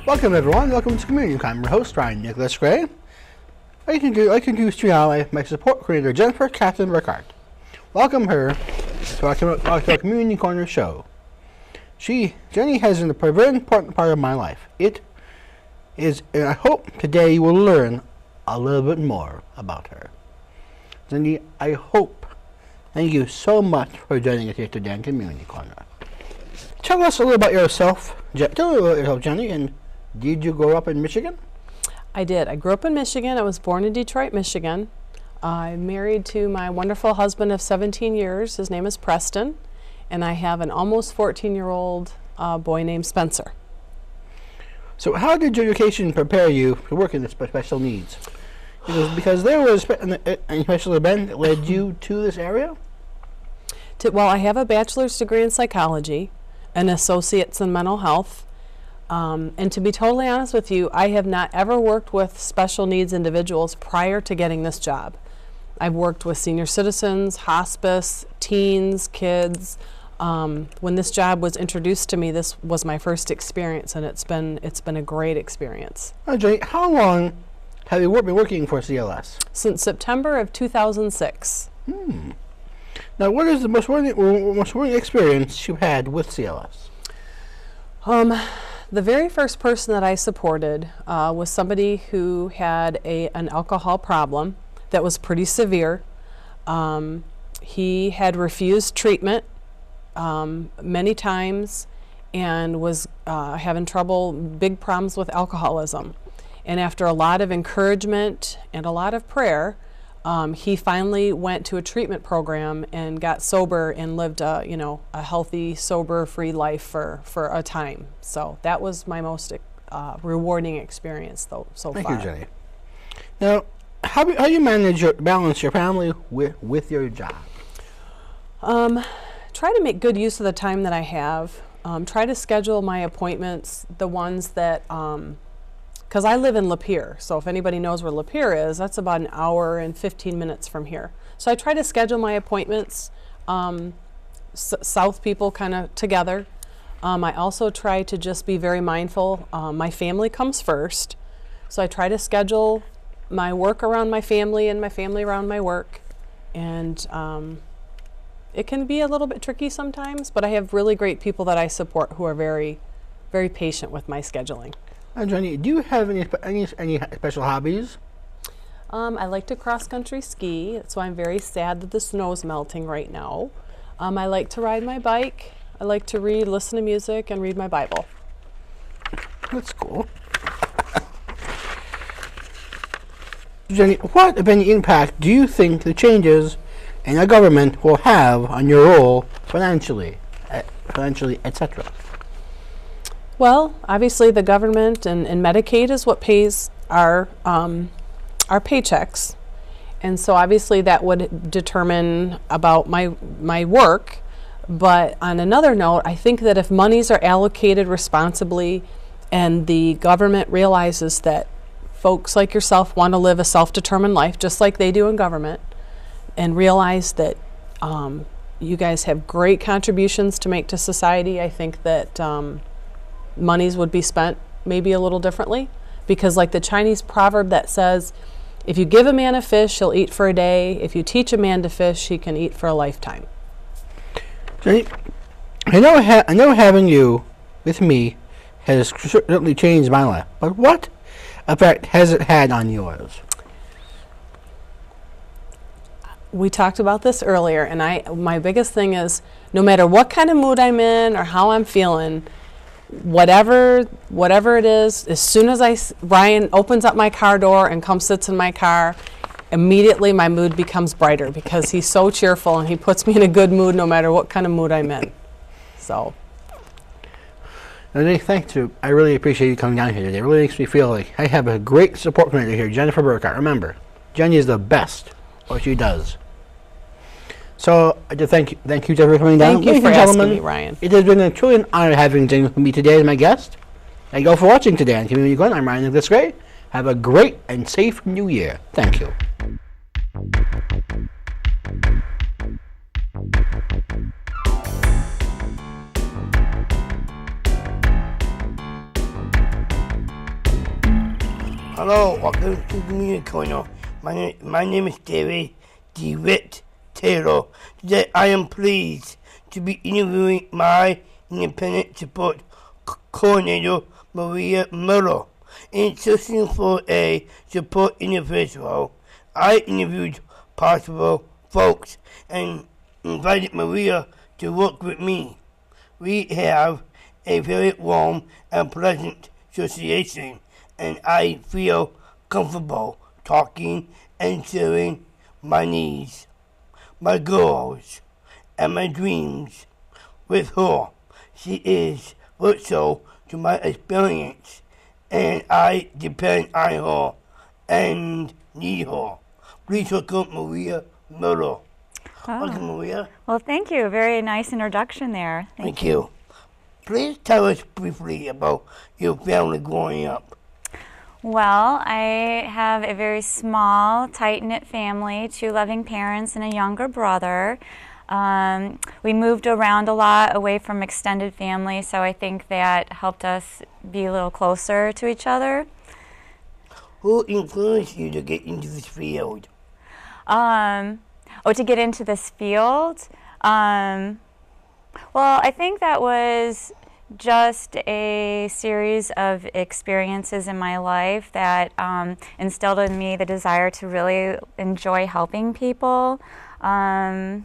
Welcome everyone, welcome to Community. I'm your host, Ryan Nicholas Frei. I can introduce to you now my support coordinator, Jennifer Catherine Burkhart. Welcome her to our Community Corner show. Jenny has been a very important part of my life. It is, and I hope today you will learn a little bit more about her. Jenny, thank you so much for joining us here today in Community Corner. Tell us a little about yourself, Jenny, and did you grow up in Michigan? I did. I grew up in Michigan. I was born in Detroit, Michigan. I'm married to my wonderful husband of 17 years. His name is Preston, and I have an almost 14-year-old boy named Spencer. So how did your education prepare you to work in the special needs? Because there was a special event that led you to this area? Well, I have a bachelor's degree in psychology, an associate's in mental health. And to be totally honest with you, I have not ever worked with special needs individuals prior to getting this job. I've worked with senior citizens, hospice, teens, kids. When this job was introduced to me, this was my first experience, and it's been a great experience. Jenny, how long have you been working for CLS? Since September of 2006. Now, what is the most rewarding experience you had with CLS? The very first person that I supported was somebody who had an alcohol problem that was pretty severe. He had refused treatment many times and was having big problems with alcoholism. And after a lot of encouragement and a lot of prayer, he finally went to a treatment program and got sober and lived a healthy, sober-free life for a time. So that was my most rewarding experience so far. Thank you, Jenny. Now, how do you balance your family with your job? Try to make good use of the time that I have. Try to schedule my appointments, the ones that because I live in Lapeer, so if anybody knows where Lapeer is, that's about an hour and 15 minutes from here. So I try to schedule my appointments, South people kind of together. I also try to just be very mindful. My family comes first, so I try to schedule my work around my family and my family around my work. And it can be a little bit tricky sometimes, but I have really great people that I support who are very, very patient with my scheduling. Jenny, do you have any special hobbies? I like to cross-country ski, so I'm very sad that the snow's melting right now. I like to ride my bike. I like to read, listen to music, and read my Bible. That's cool. Jenny, what, if any, impact do you think the changes in the government will have on your role financially, etc.? Well, obviously the government and Medicaid is what pays our paychecks. And so obviously that would determine about my work. But on another note, I think that if monies are allocated responsibly and the government realizes that folks like yourself want to live a self-determined life, just like they do in government, and realize that you guys have great contributions to make to society, I think that monies would be spent maybe a little differently, because like the Chinese proverb that says, if you give a man a fish, he'll eat for a day. If you teach a man to fish, he can eat for a lifetime. Jenny, I know having you with me has certainly changed my life, but what effect has it had on yours? We talked about this earlier, and my biggest thing is no matter what kind of mood I'm in or how I'm feeling, whatever it is, as soon as Ryan opens up my car door and comes sits in my car, immediately my mood becomes brighter because he's so cheerful and he puts me in a good mood no matter what kind of mood I'm in. So. Thank you. I really appreciate you coming down here today. It really makes me feel like I have a great support community here, Jennifer Burkhart. Remember, Jenny is the best at what she does. So I just thank you, Jennifer, for coming down. Thank you for asking me, Ryan. It has been a truly an honor having Jenny with me today as my guest. Thank you all for watching today on Community Corner. I'm Ryan. That's great. Have a great and safe New Year. Thank you. Hello, welcome to the Media Corner. My name is DeWitt Taylor. Today I am pleased to be interviewing my independent support coordinator, Maria Miller. In searching for a support individual, I interviewed possible folks and invited Maria to work with me. We have a very warm and pleasant association, and I feel comfortable talking and sharing my needs, my goals, and my dreams with her. She is virtual to my experience, and I depend on her and need her. Please welcome Maria Miller. Welcome, Maria. Well, thank you. Very nice introduction there. Thank you. Please tell us briefly about your family growing up. Well, I have a very small, tight-knit family, 2 loving parents and a younger brother. We moved around a lot away from extended family, so I think that helped us be a little closer to each other. Who influenced you to get into this field? To get into this field? Well, I think that was just a series of experiences in my life that instilled in me the desire to really enjoy helping people. So I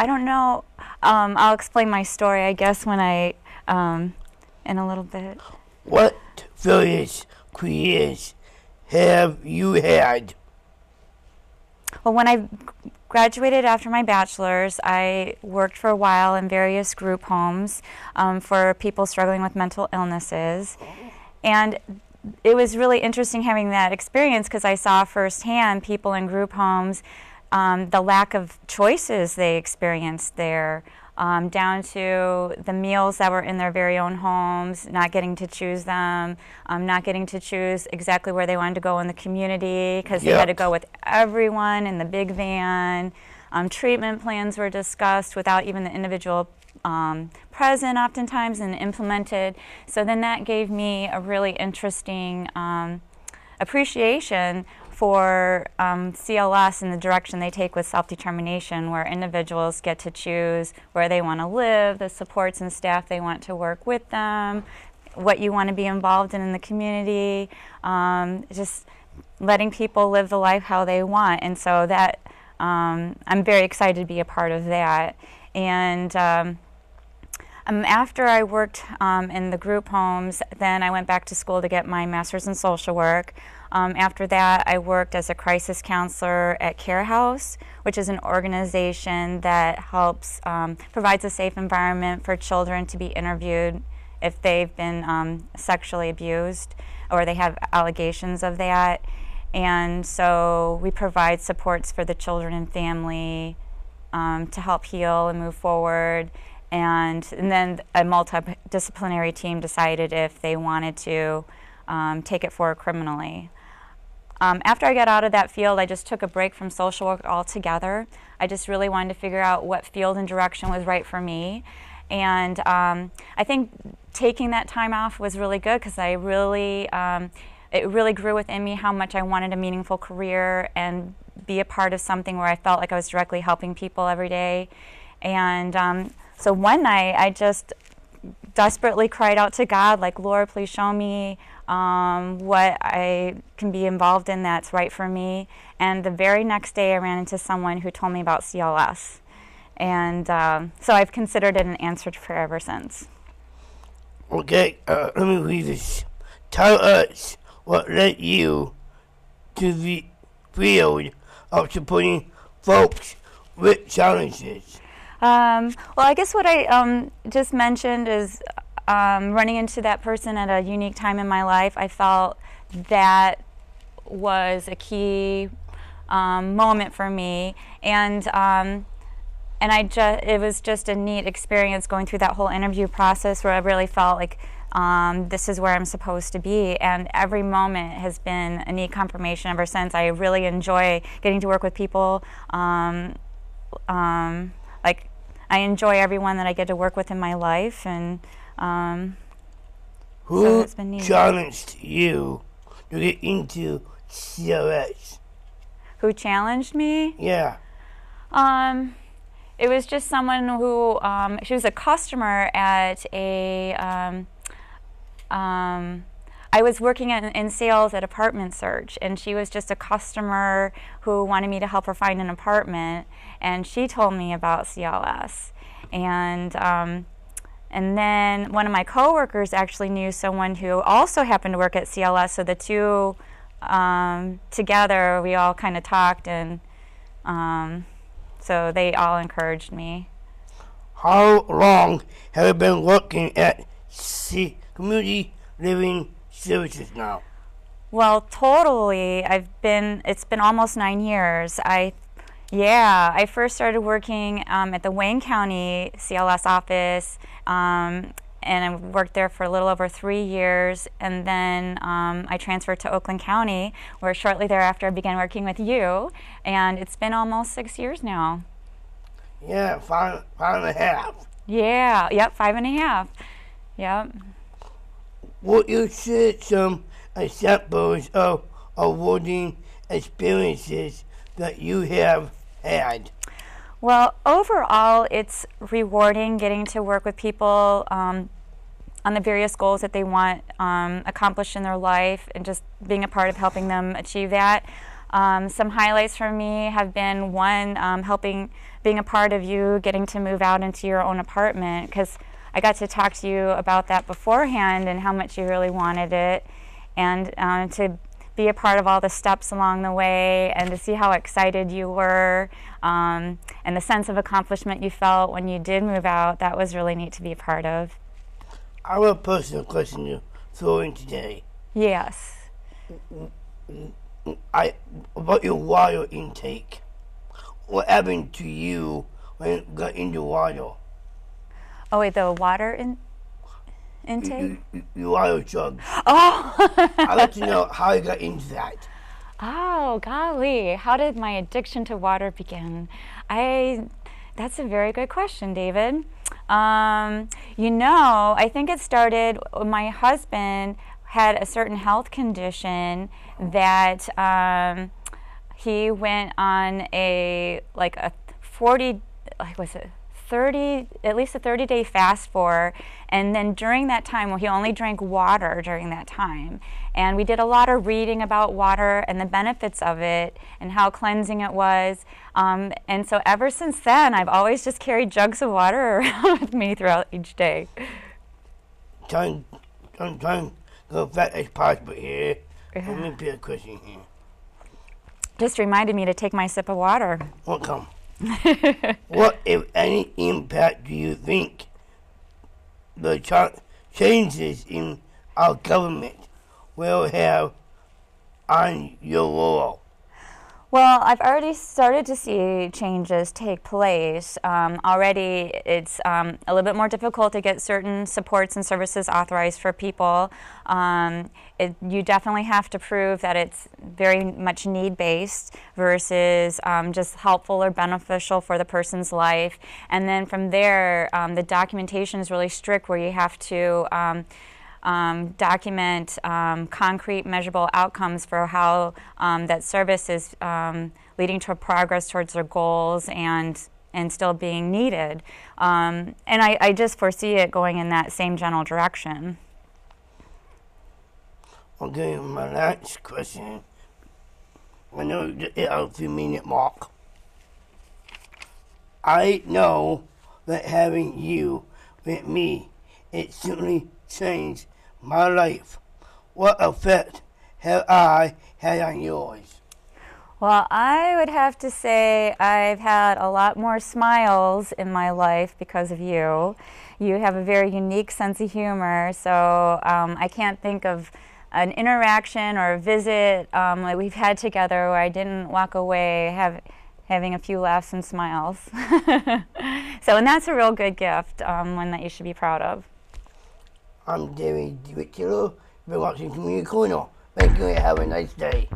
don't know, I'll explain my story, I guess, when in a little bit. What various careers have you had? Well, when I graduated after my bachelor's, I worked for a while in various group homes for people struggling with mental illnesses. And it was really interesting having that experience because I saw firsthand people in group homes, the lack of choices they experienced there, down to the meals that were in their very own homes, not getting to choose them, not getting to choose exactly where they wanted to go in the community because they had to go with everyone in the big van. Treatment plans were discussed without even the individual present oftentimes and implemented. So then that gave me a really interesting appreciation for CLS and the direction they take with self-determination, where individuals get to choose where they want to live, the supports and staff they want to work with them, what you want to be involved in the community, just letting people live the life how they want. And so that I'm very excited to be a part of that. And after I worked in the group homes, then I went back to school to get my master's in social work. After that, I worked as a crisis counselor at Care House, which is an organization that helps, provides a safe environment for children to be interviewed if they've been sexually abused or they have allegations of that. And so we provide supports for the children and family to help heal and move forward. And then a multidisciplinary team decided if they wanted to take it forward criminally. After I got out of that field, I just took a break from social work altogether. I just really wanted to figure out what field and direction was right for me. And I think taking that time off was really good because I really, it really grew within me how much I wanted a meaningful career and be a part of something where I felt like I was directly helping people every day. And so one night I just desperately cried out to God, like, Lord, please show me what I can be involved in that's right for me. And the very next day I ran into someone who told me about CLS. And so I've considered it an answered prayer ever since. Okay, let me read this. Tell us what led you to the field of supporting folks with challenges. Well, I guess what I just mentioned is running into that person at a unique time in my life. I felt that was a key moment for me, and it was just a neat experience going through that whole interview process where I really felt like this is where I'm supposed to be, and every moment has been a neat confirmation ever since. I really enjoy getting to work with people. Like, I enjoy everyone that I get to work with in my life, and Who it's been neat. challenged you to get into CLS? Who challenged me? Yeah. It was just someone who, she was a customer at a, I was working in sales at Apartment Search, and she was just a customer who wanted me to help her find an apartment, and she told me about CLS. And then one of my coworkers actually knew someone who also happened to work at CLS, so the two together, we all kind of talked, and so they all encouraged me. How long have you been working at Community Living Services now? Well, totally, it's been almost 9 years. I first started working at the Wayne County CLS office, and I worked there for a little over 3 years, and then I transferred to Oakland County, where shortly thereafter I began working with you, and it's been almost 6 years now. Yeah, five and a half. Yeah, yep, 5.5. Yep. Will you share some examples of awarding experiences that you have had? Well, overall, it's rewarding getting to work with people on the various goals that they want accomplished in their life, and just being a part of helping them achieve that. Some highlights for me have been, one, being a part of you getting to move out into your own apartment, because I got to talk to you about that beforehand and how much you really wanted it, and to be a part of all the steps along the way, and to see how excited you were, and the sense of accomplishment you felt when you did move out. That was really neat to be a part of. I have a personal question to throw in today. Yes. About your water intake. What happened to you when you got into water? Oh, wait, the water intake? Your water jug. Oh! I'd like to know how you got into that. Oh, golly. How did my addiction to water begin? That's a very good question, David. I think it started when my husband had a certain health condition that he went on at least a 30-day fast for, and then during that time, he only drank water during that time. And we did a lot of reading about water and the benefits of it and how cleansing it was. And so ever since then, I've always just carried jugs of water around with me throughout each day. Trying to go back as possible here. Let me put a question here. Just reminded me to take my sip of water. Welcome. What, if any, impact do you think the changes in our government will have on your role? Well, I've already started to see changes take place. Already it's a little bit more difficult to get certain supports and services authorized for people. You definitely have to prove that it's very much need-based versus just helpful or beneficial for the person's life. And then from there, the documentation is really strict, where you have to document concrete, measurable outcomes for how that service is leading to progress towards their goals and still being needed. And I just foresee it going in that same general direction. Okay, my last question. I know it's a few-minute mark. I know that having you with me, it certainly changed my life. What effect have I had on yours? Well, I would have to say I've had a lot more smiles in my life because of you. You have a very unique sense of humor, so I can't think of an interaction or a visit like we've had together where I didn't walk away having a few laughs and smiles. And that's a real good gift, one that you should be proud of. I'm DeWitt Taylor. You've been watching Community Corner. Thank you and have a nice day.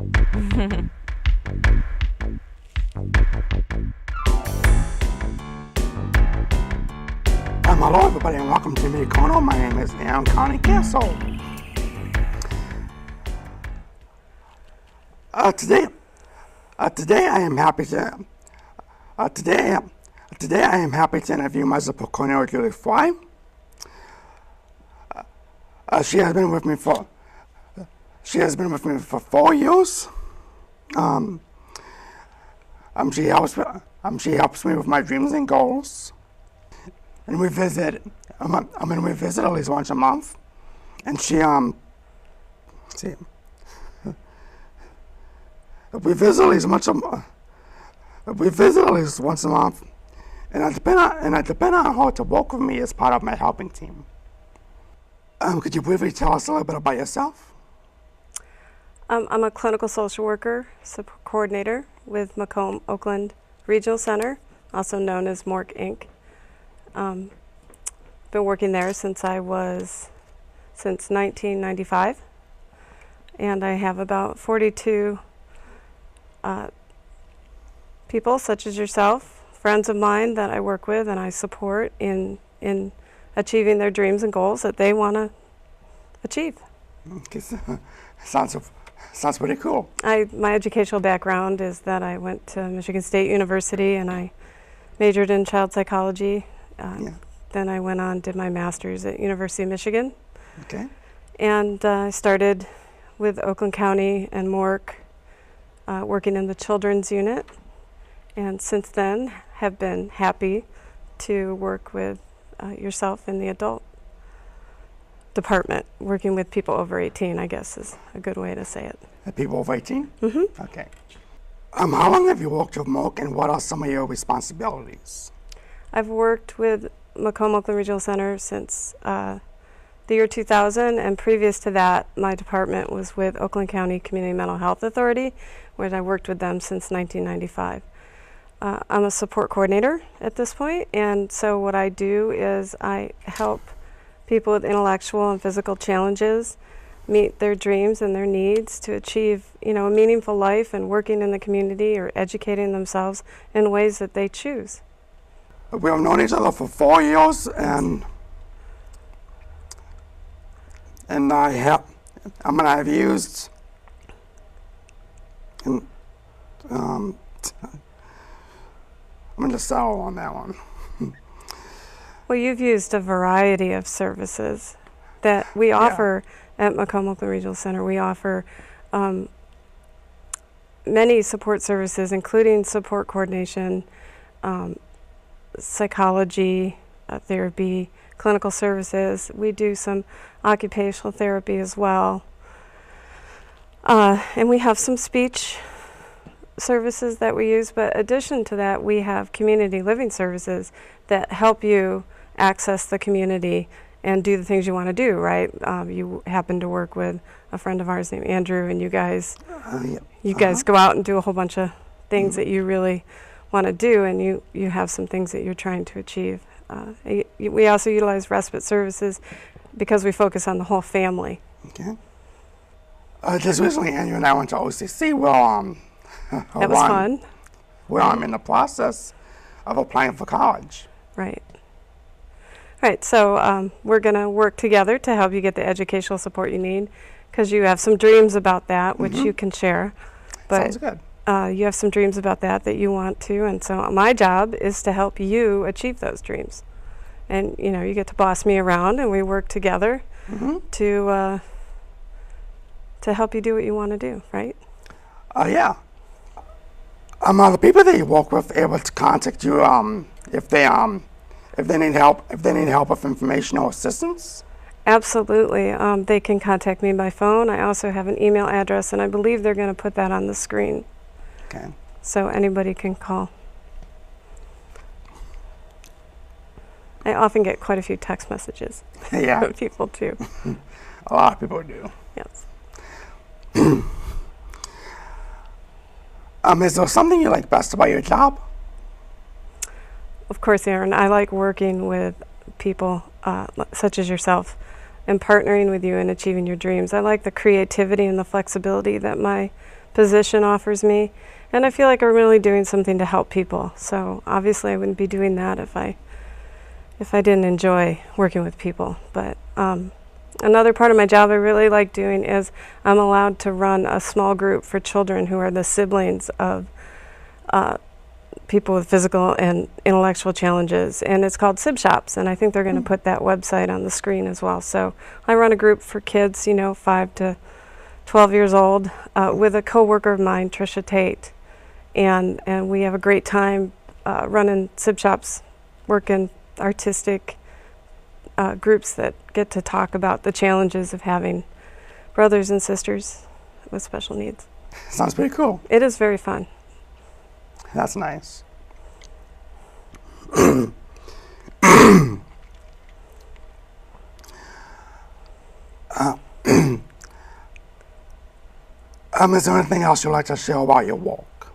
Hello everybody and welcome to Community Corner. My name is Aaron Karnig Castle. Today I am happy to interview my support coordinator, Frie. She has been with me for 4 years. She helps me with my dreams and goals. And we visit at least once a month. And we visit at least once a month. And I depend on her to work with me as part of my helping team. Could you briefly tell us a little bit about yourself? I'm a clinical social worker, support coordinator with Macomb Oakland Regional Center, also known as MORC Inc. Been working there since 1995, and I have about 42 people, such as yourself, friends of mine that I work with and I support in achieving their dreams and goals that they want to achieve. Okay, sounds pretty cool. My educational background is that I went to Michigan State University and I majored in child psychology. Then I went on, did my master's at University of Michigan. Okay. And I started with Oakland County and MORC, working in the children's unit. And since then have been happy to work with yourself in the adult department, working with people over 18, I guess is a good way to say it. People over 18? Mm-hmm. Okay. How long have you worked with MORC and what are some of your responsibilities? I've worked with Macomb Oakland Regional Center since the year 2000, and previous to that, my department was with Oakland County Community Mental Health Authority, where I worked with them since 1995. I'm a support coordinator at this point, and so what I do is I help people with intellectual and physical challenges meet their dreams and their needs to achieve, a meaningful life and working in the community or educating themselves in ways that they choose. We have known each other for 4 years, and I've used, I'm going to settle on that one. Well, you've used a variety of services that we offer at Macomb Oakland Regional Center. We offer many support services, including support coordination, psychology, therapy, clinical services. We do some occupational therapy as well. And we have some speech services that we use, but in addition to that, we have community living services that help you access the community and do the things you want to do, right? You happen to work with a friend of ours named Andrew, and you guys go out and do a whole bunch of things that you really want to do, and you have some things that you're trying to achieve. We also utilize respite services because we focus on the whole family. Okay. Just recently, Andrew and I went to OCC. That was fun. Well, I'm in the process of applying for college. Right. Right, so we're going to work together to help you get the educational support you need, because you have some dreams about that, which you can share. But sounds good. You have some dreams about that you want to, and so my job is to help you achieve those dreams. And, you get to boss me around, and we work together to help you do what you want to do, right? Yeah. Are the people that you work with able to contact you if they need help with information or assistance? Absolutely. They can contact me by phone. I also have an email address, and I believe they're going to put that on the screen. Okay. So anybody can call. I often get quite a few text messages from people too. A lot of people do. Yes. Is there something you like best about your job? Of course, Aaron. I like working with people such as yourself and partnering with you in achieving your dreams. I like the creativity and the flexibility that my position offers me, and I feel like I'm really doing something to help people. So obviously I wouldn't be doing that if I didn't enjoy working with people. But Another part of my job I really like doing is I'm allowed to run a small group for children who are the siblings of people with physical and intellectual challenges, and it's called Sib Shops, and I think they're going to put that website on the screen as well. So I run a group for kids, 5 to 12 years old, with a co-worker of mine, Trisha Tate, and we have a great time running Sib Shops, working artistic groups that get to talk about the challenges of having brothers and sisters with special needs. Sounds pretty cool. It is very fun. That's nice. Is there anything else you'd like to share about your walk?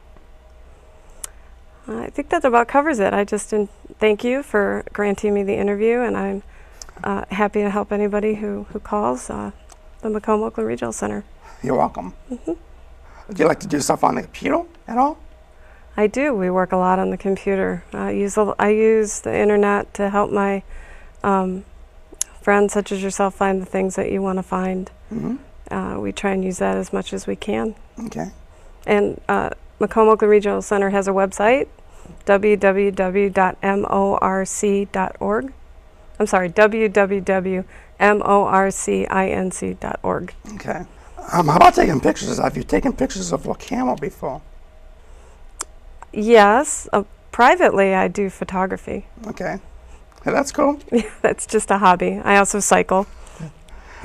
I think that about covers it. I just thank you for granting me the interview, and I'm happy to help anybody who calls the Macomb Oakland Regional Center. You're welcome. Do you like to do stuff on the computer at all? I do. We work a lot on the computer. I use the internet to help my friends such as yourself find the things that you want to find. We try and use that as much as we can. Okay. And Macomb Oakland Regional Center has a website, www.morc.org. I'm sorry, www.morcinc.org. Okay. How about taking pictures? Have you taken pictures of a camel before? Yes. Privately, I do photography. Okay. Hey, that's cool. Yeah, that's just a hobby. I also cycle.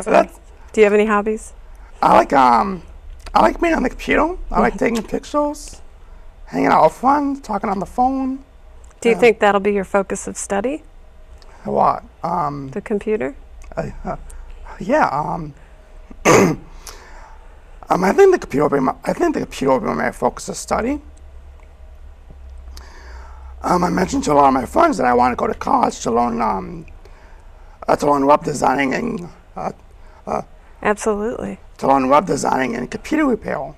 Do you have any hobbies? I like being on the computer. I like taking pictures, hanging out with friends, talking on the phone. Do you think that'll be your focus of study? What? The computer? Yeah. I think the computer will be my focus of study. I mentioned to a lot of my friends that I want to go to college to learn web designing and Absolutely. to learn web designing and computer repair.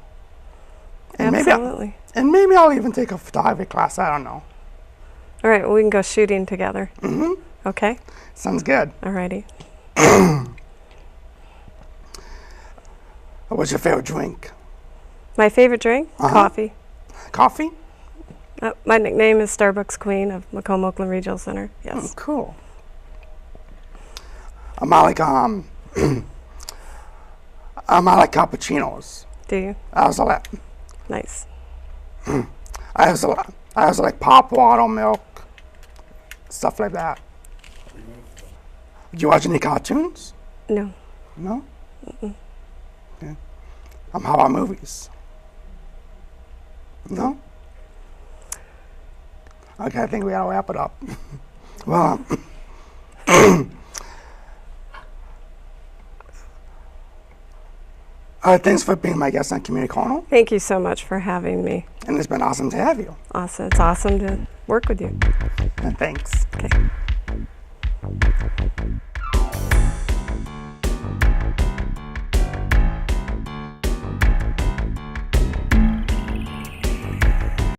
And Absolutely. Maybe I'll even take a photography class. I don't know. All right, well, we can go shooting together. Okay? Sounds good. All righty. What's your favorite drink? My favorite drink? Coffee. Coffee? My nickname is Starbucks Queen of Macomb Oakland Regional Center. Yes. Oh, cool. I like cappuccinos. Do you? I also like. Nice. I also like pop water, milk, stuff like that. Do you watch any cartoons? No. No? Okay. How about movies? No? Okay, I think we gotta wrap it up. Well, thanks for being my guest on Community Corner. Thank you so much for having me. And it's been awesome to have you. Awesome. It's awesome to work with you. And thanks. Okay.